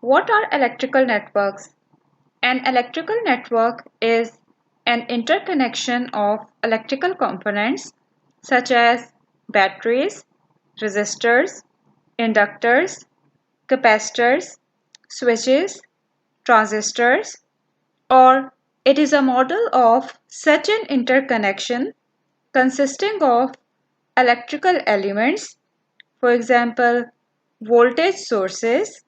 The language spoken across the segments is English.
What are electrical networks? An electrical network is an interconnection of electrical components such as batteries, resistors, inductors, capacitors, switches, transistors, or it is a model of such an interconnection consisting of electrical elements, for example, voltage sources,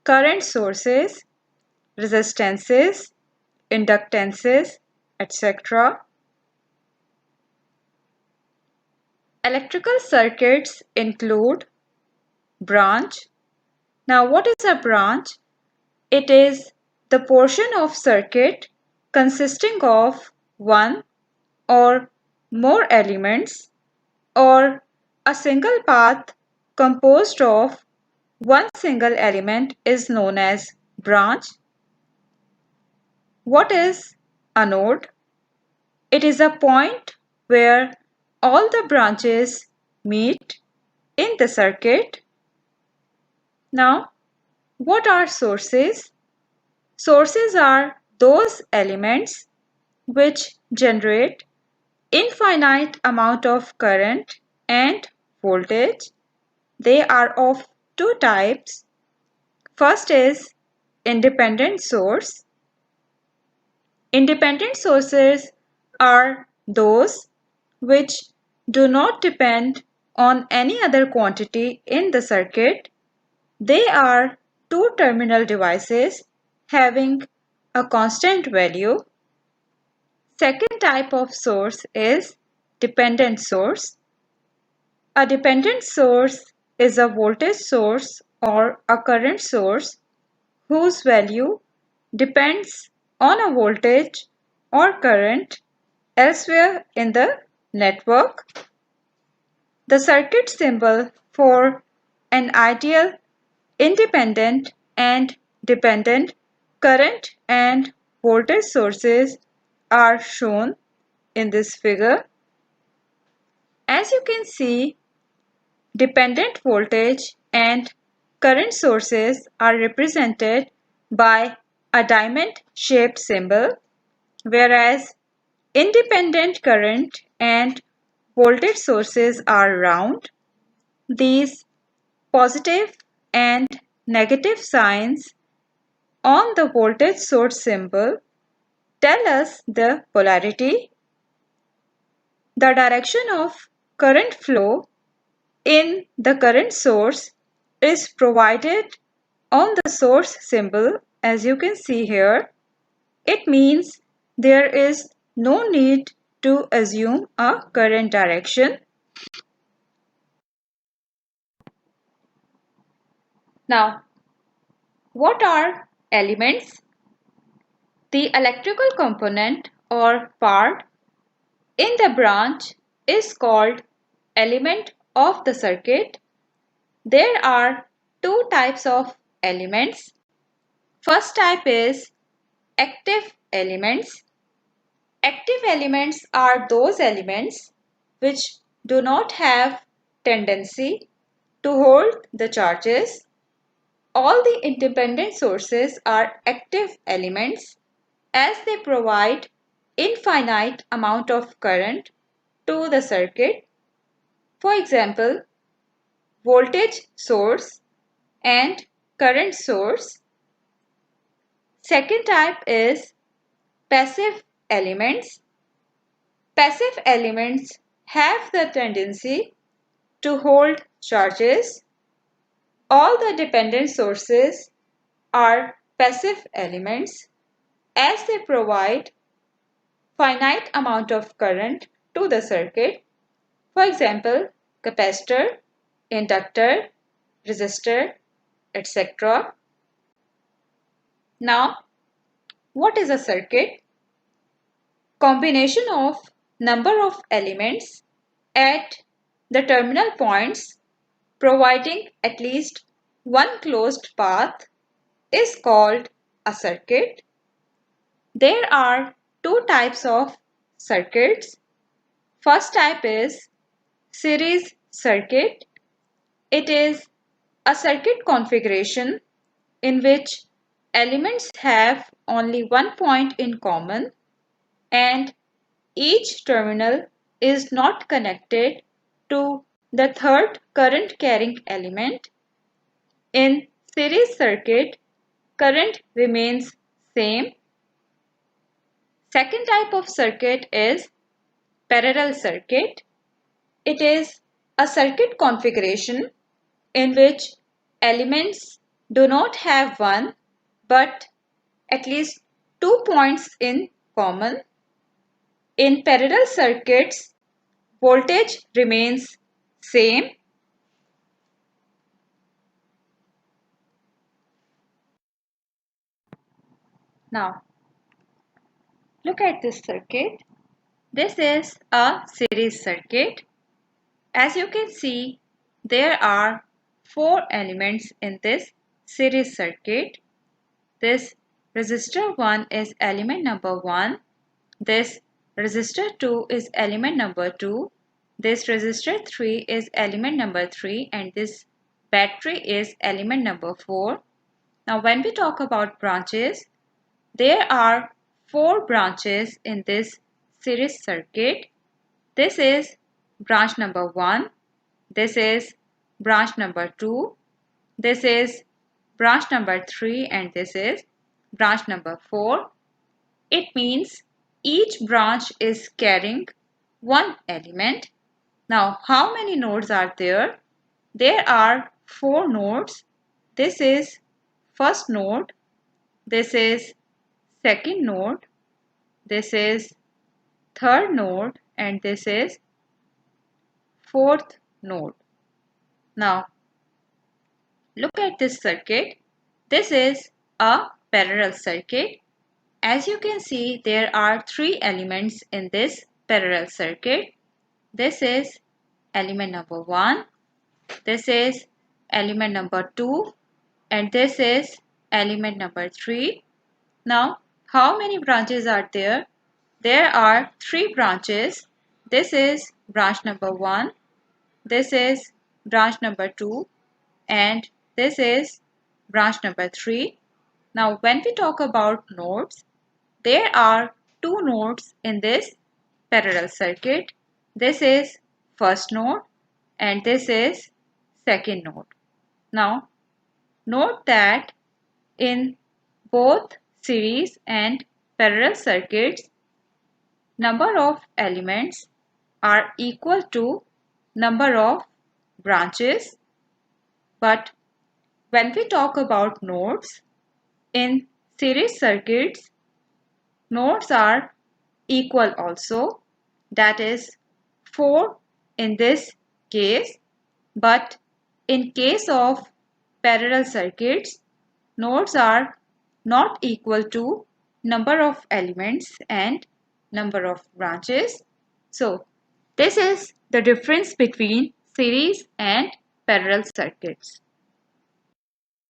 current sources, resistances, inductances, etc. Electrical circuits include branch. Now, what is a branch? It is the portion of circuit consisting of one or more elements or a single path composed of one single element is known as branch. What is a node? It is a point where all the branches meet in the circuit. Now, what are sources? Sources are those elements which generate infinite amount of current and voltage. They are of two types. First is independent source. Independent sources are those which do not depend on any other quantity in the circuit. They are two-terminal devices having a constant value. Second type of source is dependent source. A dependent source is a voltage source or a current source whose value depends on a voltage or current elsewhere in the network. The circuit symbol for an ideal independent and dependent current and voltage sources are shown in this figure. As you can see, dependent voltage and current sources are represented by a diamond-shaped symbol, whereas independent current and voltage sources are round. These positive and negative signs on the voltage source symbol tell us the polarity. The direction of current flow in the current source is provided on the source symbol, as you can see here. It means there is no need to assume a current direction. Now, what are elements? The electrical component or part in the branch is called element of the circuit. There are two types of elements. First type is active elements. Active elements are those elements which do not have tendency to hold the charges. All the independent sources are active elements as they provide infinite amount of current to the circuit. For example, voltage source and current source. Second type is passive elements. Passive elements have the tendency to hold charges. All the dependent sources are passive elements as they provide finite amount of current to the circuit. For example, capacitor, inductor, resistor, etc. Now, what is a circuit? Combination of number of elements at the terminal points providing at least one closed path is called a circuit. There are two types of circuits. First type is series circuit. It is a circuit configuration in which elements have only one point in common and each terminal is not connected to the third current carrying element. In series circuit, current remains same. Second type of circuit is parallel circuit. It is a circuit configuration in which elements do not have one but at least 2 points in common. In parallel circuits, voltage remains same. Now, look at this circuit. This is a series circuit. As you can see, there are 4 elements in this series circuit. This resistor 1 is element number 1. This resistor 2 is element number 2. This resistor 3 is element number 3 and this battery is element number 4. Now when we talk about branches, there are 4 branches in this series circuit. This is branch number 1. This is branch number 2. This is branch number 3 and this is branch number 4. It means each branch is carrying one element. Now, how many nodes are there? There are 4 nodes. This is first node. This is second node. This is third node and this is fourth node. Now, look at this circuit. This is a parallel circuit. As you can see, there are 3 elements in this parallel circuit. This is element number 1, this is element number 2 and this is element number 3. Now, how many branches are there? There are 3 branches. This is branch number 1, this is branch number 2 and this is branch number 3. Now, when we talk about nodes, there are 2 nodes in this parallel circuit. This is first node and this is second node. Now, note that in both series and parallel circuits, number of elements are equal to number of branches. But when we talk about nodes, in series circuits, nodes are equal also, that is 4 in this case, but in case of parallel circuits, nodes are not equal to number of elements and number of branches. So, this is the difference between series and parallel circuits.